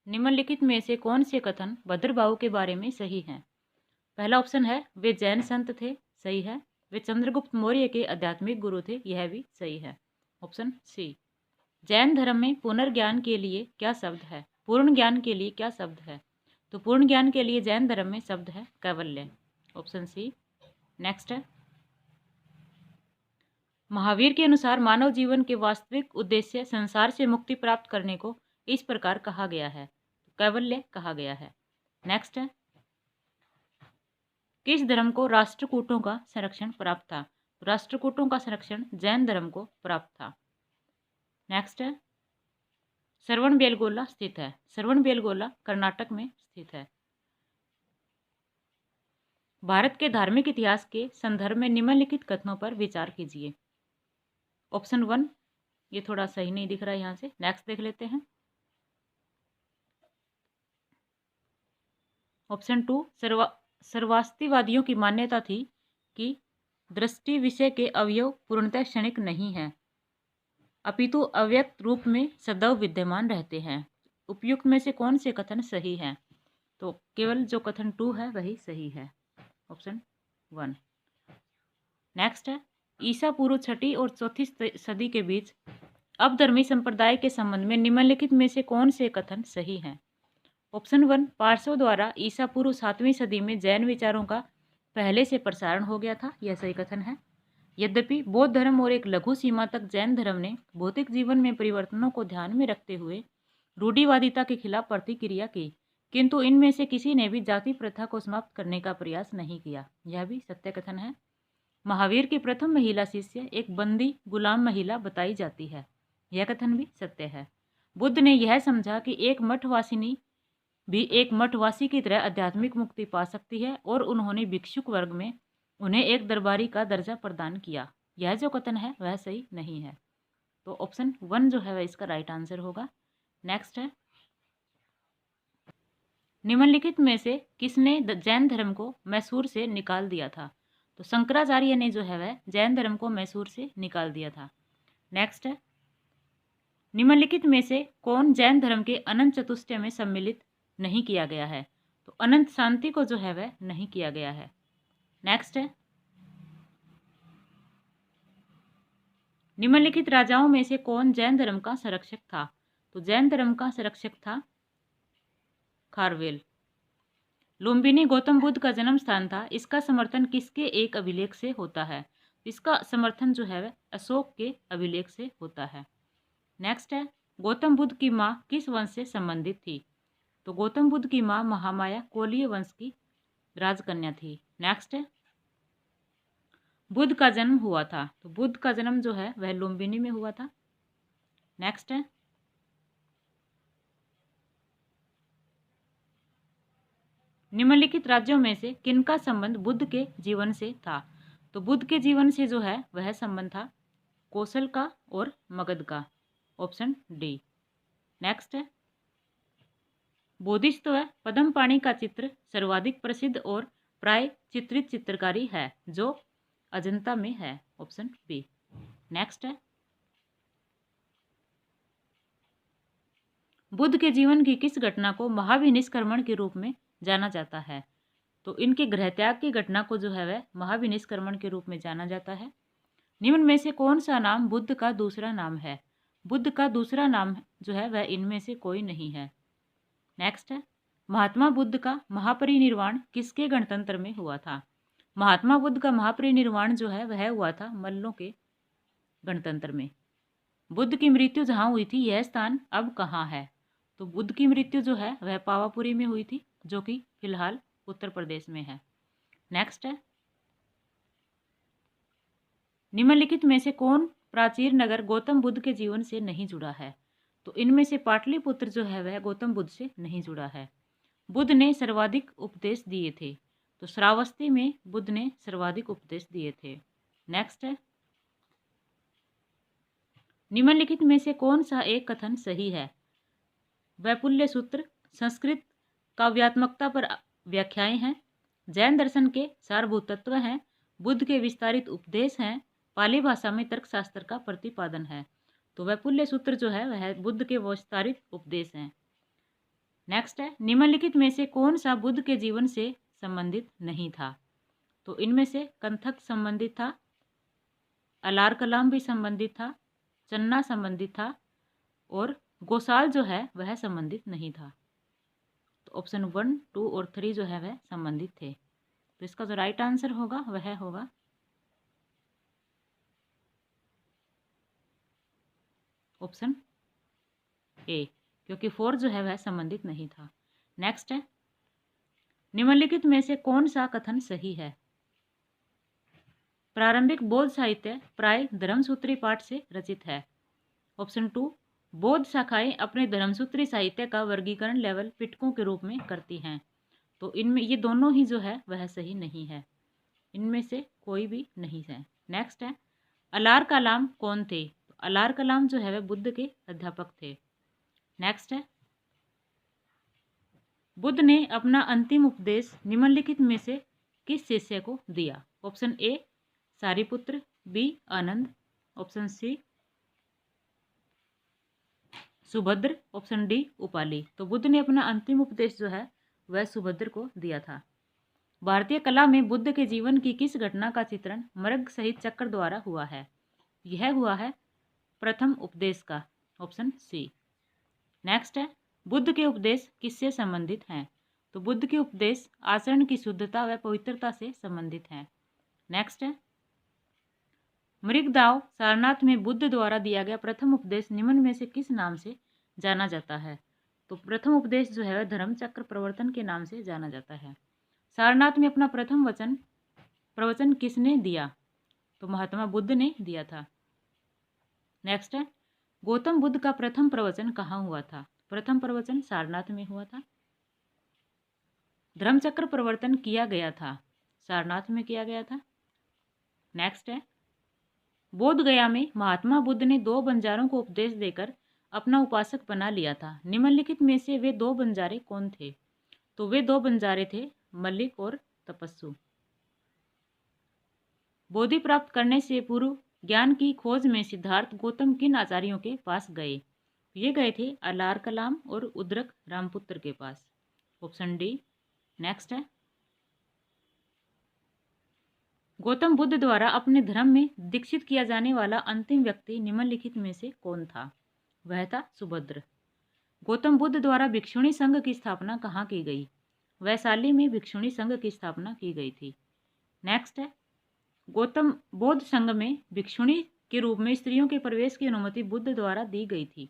निम्नलिखित में से कौन से कथन भद्रबाहु के बारे में सही हैं? पहला ऑप्शन है वे जैन संत थे, सही है। वे चंद्रगुप्त मौर्य के आध्यात्मिक गुरु थे, यह भी सही है। Option C. जैन धर्म में पुनर्ज्ञान के लिए क्या शब्द है? पूर्ण ज्ञान के लिए क्या शब्द है? तो पूर्ण ज्ञान के लिए जैन धर्म में शब्द है कैवल्य। Option C. नेक्स्ट है, महावीर के अनुसार मानव जीवन के वास्तविक उद्देश्य संसार से मुक्ति प्राप्त करने को इस प्रकार कहा गया है, कैवल्य कहा गया है। नेक्स्ट है, किस धर्म को राष्ट्रकूटों का संरक्षण प्राप्त था? राष्ट्रकूटों का संरक्षण जैन धर्म को प्राप्त था। नेक्स्ट है, श्रवण बेलगोला स्थित है। श्रवण बेलगोला कर्नाटक में स्थित है। भारत के धार्मिक इतिहास के संदर्भ में निम्नलिखित कथनों पर विचार कीजिए। ऑप्शन 1 ये थोड़ा सही नहीं दिख रहा है, यहाँ से नेक्स्ट देख लेते हैं। ऑप्शन 2 सर्वास्तिवादियों की मान्यता थी कि दृष्टि विषय के अवयव पूर्णतः क्षणिक नहीं है, अपितु अव्यक्त रूप में सदैव विद्यमान रहते हैं। उपयुक्त में से कौन से कथन सही हैं? तो केवल जो कथन 2 है वही सही है, ऑप्शन 1। नेक्स्ट है, ईसा पूर्व 6वीं और 4वीं सदी के बीच अवधर्मी संप्रदाय के संबंध में निम्नलिखित में से कौन से कथन सही हैं? ऑप्शन 1 पारसों द्वारा ईसा पूर्व 7वीं सदी में जैन विचारों का पहले से प्रसारण हो गया था, यह सही कथन है। यद्यपि बौद्ध धर्म और एक लघु सीमा तक जैन धर्म ने भौतिक जीवन में परिवर्तनों को ध्यान में रखते हुए रूढ़िवादिता के खिलाफ प्रतिक्रिया की, किंतु इनमें से किसी ने भी जाति प्रथा को समाप्त करने का प्रयास नहीं किया, यह भी सत्य कथन है। महावीर की प्रथम महिला शिष्य एक बंदी गुलाम महिला बताई जाती है, यह कथन भी सत्य है। बुद्ध ने यह समझा कि एक मठवासिनी भी एक मठवासी की तरह आध्यात्मिक मुक्ति पा सकती है और उन्होंने भिक्षुक वर्ग में उन्हें एक दरबारी का दर्जा प्रदान किया, यह जो कथन है वह सही नहीं है। तो ऑप्शन 1 जो है वह इसका राइट आंसर होगा। नेक्स्ट है, निम्नलिखित में से किसने जैन धर्म को मैसूर से निकाल दिया था? तो शंकराचार्य ने जो है वह जैन धर्म को मैसूर से निकाल दिया था। नेक्स्ट है, निम्नलिखित में से कौन जैन धर्म के अनंत चतुष्टय में सम्मिलित नहीं किया गया है? तो अनंत शांति को जो है वह नहीं किया गया है। नेक्स्ट है, निम्नलिखित राजाओं में से कौन जैन धर्म का संरक्षक था? तो जैन धर्म का संरक्षक था खारवेल। लुम्बिनी गौतम बुद्ध का जन्म स्थान था, इसका समर्थन किसके एक अभिलेख से होता है? इसका समर्थन जो है वह अशोक के अभिलेख से होता है। नेक्स्ट है, गौतम बुद्ध की माँ किस वंश से संबंधित थी? तो गौतम बुद्ध की माँ महामाया कोलीय वंश की राजकन्या थी। नेक्स्ट है, बुद्ध का जन्म हुआ था, तो बुद्ध का जन्म जो है वह लुम्बिनी में हुआ था। नेक्स्ट है, निम्नलिखित राज्यों में से किनका संबंध बुद्ध के जीवन से था? तो बुद्ध के जीवन से जो है वह संबंध था कौशल का और मगध का, ऑप्शन डी। नेक्स्ट है, बोधिसत्व पद्मपाणि का चित्र सर्वाधिक प्रसिद्ध और प्राय चित्रित चित्रकारी है जो अजंता में है, ऑप्शन बी। नेक्स्ट है, बुद्ध के जीवन की किस घटना को महाविनिष्क्रमण के रूप में जाना जाता है? तो इनके गृहत्याग की घटना को जो है वह महाविनिष्क्रमण के रूप में जाना जाता है। निम्न में से कौन सा नाम बुद्ध का दूसरा नाम है? बुद्ध का दूसरा नाम जो है वह इनमें से कोई नहीं है। नेक्स्ट है, महात्मा बुद्ध का महापरिनिर्वाण किसके गणतंत्र में हुआ था? महात्मा बुद्ध का महापरिनिर्वाण जो है वह हुआ था मल्लों के गणतंत्र में। बुद्ध की मृत्यु जहाँ हुई थी यह स्थान अब कहाँ है? तो बुद्ध की मृत्यु जो है वह पावापुरी में हुई थी, जो कि फिलहाल उत्तर प्रदेश में है। नेक्स्ट है, निम्नलिखित में से कौन प्राचीन नगर गौतम बुद्ध के जीवन से नहीं जुड़ा है? तो इनमें से पाटलिपुत्र जो है वह गौतम बुद्ध से नहीं जुड़ा है। बुद्ध ने सर्वाधिक उपदेश दिए थे, तो श्रावस्ती में बुद्ध ने सर्वाधिक उपदेश दिए थे। नेक्स्ट है, निम्नलिखित में से कौन सा एक कथन सही है? वैपुल्य सूत्र संस्कृत काव्यात्मकता पर व्याख्याएं हैं, जैन दर्शन के सारभूत तत्व हैं, बुद्ध के विस्तारित उपदेश हैं, पाली भाषा में तर्कशास्त्र का प्रतिपादन है। तो वैपुल्य सूत्र जो है वह बुद्ध के विस्तारित उपदेश हैं। नेक्स्ट है, निम्नलिखित में से कौन सा बुद्ध के जीवन से संबंधित नहीं था? तो इनमें से कंथक संबंधित था, अलार कलाम भी संबंधित था, चन्ना संबंधित था और गोसाल जो है वह संबंधित नहीं था। तो ऑप्शन 1, 2 और 3 जो है वह संबंधित थे। तो इसका जो राइट आंसर होगा वह होगा ऑप्शन ए, क्योंकि 4 जो है वह संबंधित नहीं था। नेक्स्ट है, निम्नलिखित में से कौन सा कथन सही है? प्रारंभिक बौद्ध साहित्य प्राय धर्मसूत्री पाठ से रचित है। ऑप्शन 2, बौद्ध शाखाएं अपने धर्मसूत्री साहित्य का वर्गीकरण लेवल पिटकों के रूप में करती हैं। तो इनमें ये दोनों ही जो है वह सही नहीं है, इनमें से कोई भी नहीं है। नेक्स्ट है, अलार कलाम कौन थे? तो अलार कलाम जो है वह बुद्ध के अध्यापक थे। नेक्स्ट है, बुद्ध ने अपना अंतिम उपदेश निम्नलिखित में से किस शिष्य को दिया? Option A Sariputra, B Anand, option C Subhadra, option D Upali. तो बुद्ध ने अपना अंतिम उपदेश जो है वह सुभद्र को दिया था। भारतीय कला में बुद्ध के जीवन की किस घटना का चित्रण मृग सहित चक्र द्वारा हुआ है? यह हुआ है प्रथम उपदेश का, ऑप्शन सी। नेक्स्ट है, बुद्ध के उपदेश किससे संबंधित हैं? तो बुद्ध के उपदेश आचरण की शुद्धता व पवित्रता से संबंधित हैं। नेक्स्ट है, मृगदाव सारनाथ में बुद्ध द्वारा दिया गया प्रथम उपदेश निम्न में से किस नाम से जाना जाता है? तो प्रथम उपदेश जो है वह धर्मचक्र प्रवर्तन के नाम से जाना जाता है। सारनाथ में अपना प्रथम प्रवचन किसने दिया? तो महात्मा बुद्ध ने दिया था। नेक्स्ट है, गौतम बुद्ध का प्रथम प्रवचन कहाँ हुआ था? प्रथम प्रवचन सारनाथ में हुआ था। धर्मचक्र प्रवर्तन किया गया था, सारनाथ में किया गया था। नेक्स्ट है, बोध गया में महात्मा बुद्ध ने 2 बंजारों को उपदेश देकर अपना उपासक बना लिया था। निम्नलिखित में से वे 2 बंजारे कौन थे? तो वे 2 बंजारे थे मल्लिक और तपस्सु। बोधि प्राप्त करने से पूर्व ज्ञान की खोज में सिद्धार्थ गौतम किन आचार्यों के पास गए? ये गए थे अलार कलाम और उद्रक रामपुत्र के पास, ऑप्शन डी। नेक्स्ट है, गौतम बुद्ध द्वारा अपने धर्म में दीक्षित किया जाने वाला अंतिम व्यक्ति निम्नलिखित में से कौन था? वह था सुभद्र। गौतम बुद्ध द्वारा भिक्षुणी संघ की स्थापना कहाँ की गई? वैशाली में भिक्षुणी संघ की स्थापना की गई थी। नेक्स्ट है, गौतम बौद्ध संघ में भिक्षुणी के रूप में स्त्रियों के प्रवेश की अनुमति बुद्ध द्वारा दी गई थी,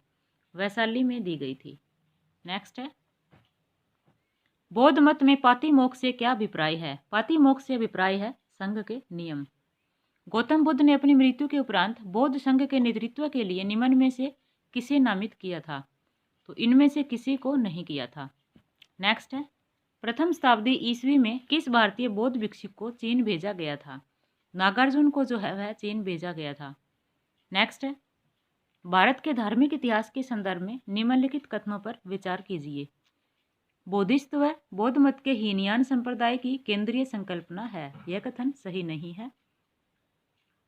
वैशाली में दी गई थी। नेक्स्ट है, बौद्ध मत में पातिमोक्ष से क्या अभिप्राय है? पातिमोक्ष से अभिप्राय है संघ के नियम। गौतम बुद्ध ने अपनी मृत्यु के उपरांत बौद्ध संघ के नेतृत्व के लिए निम्न में से किसे नामित किया था? तो इनमें से किसी को नहीं किया था। नेक्स्ट है, प्रथम शताब्दी ईस्वी में किस भारतीय बौद्ध भिक्षुक को चीन भेजा गया था? नागार्जुन को जो है वह चीन भेजा गया था। नेक्स्ट है, भारत के धार्मिक इतिहास के संदर्भ में निम्नलिखित कथनों पर विचार कीजिए। बोधिसत्व बौद्ध मत के हीनयान संप्रदाय की केंद्रीय संकल्पना है, यह कथन सही नहीं है।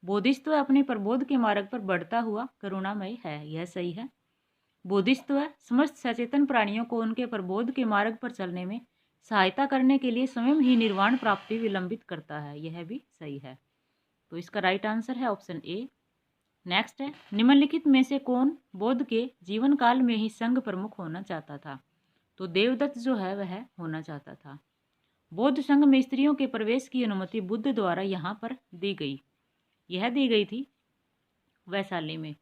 बोधिसत्व अपने प्रबोध के मार्ग पर बढ़ता हुआ करुणामय है, यह सही है। बोधिसत्व समस्त सचेतन प्राणियों को उनके प्रबोध के मार्ग पर चलने में सहायता करने के लिए स्वयं ही निर्वाण प्राप्ति विलंबित करता है, यह भी सही है। तो इसका राइट आंसर है ऑप्शन ए। नेक्स्ट है, निम्नलिखित में से कौन बौद्ध के जीवन काल में ही संघ प्रमुख होना चाहता था? तो देवदत्त जो है वह होना चाहता था। बौद्ध संघ में स्त्रियों के प्रवेश की अनुमति बुद्ध द्वारा यहाँ पर दी गई, यह दी गई थी वैशाली में।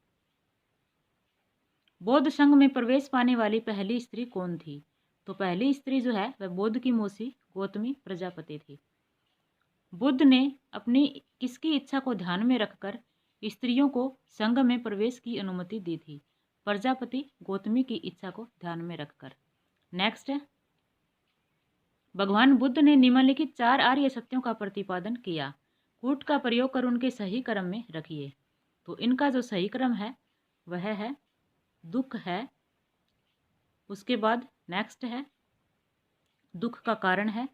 बौद्ध संघ में प्रवेश पाने वाली पहली स्त्री कौन थी? तो पहली स्त्री जो है वह बौद्ध की मौसी गौतमी प्रजापति थी। बुद्ध ने अपनी किसकी इच्छा को ध्यान में रखकर स्त्रियों को संघ में प्रवेश की अनुमति दी थी? प्रजापति गौतमी की इच्छा को ध्यान में रखकर। नेक्स्ट है, भगवान बुद्ध ने निम्नलिखित 4 आर्य सत्यों का प्रतिपादन किया। कूट का प्रयोग कर उनके सही क्रम में रखिए। तो इनका जो सही क्रम है वह है दुख है, उसके बाद नेक्स्ट है दुख का कारण है,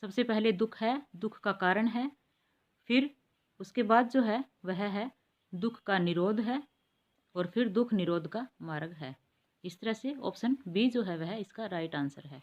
सबसे पहले दुख है, दुख का कारण है, फिर उसके बाद जो है वह है दुख का निरोध है और फिर दुख निरोध का मार्ग है। इस तरह से ऑप्शन बी जो है वह इसका राइट आंसर है।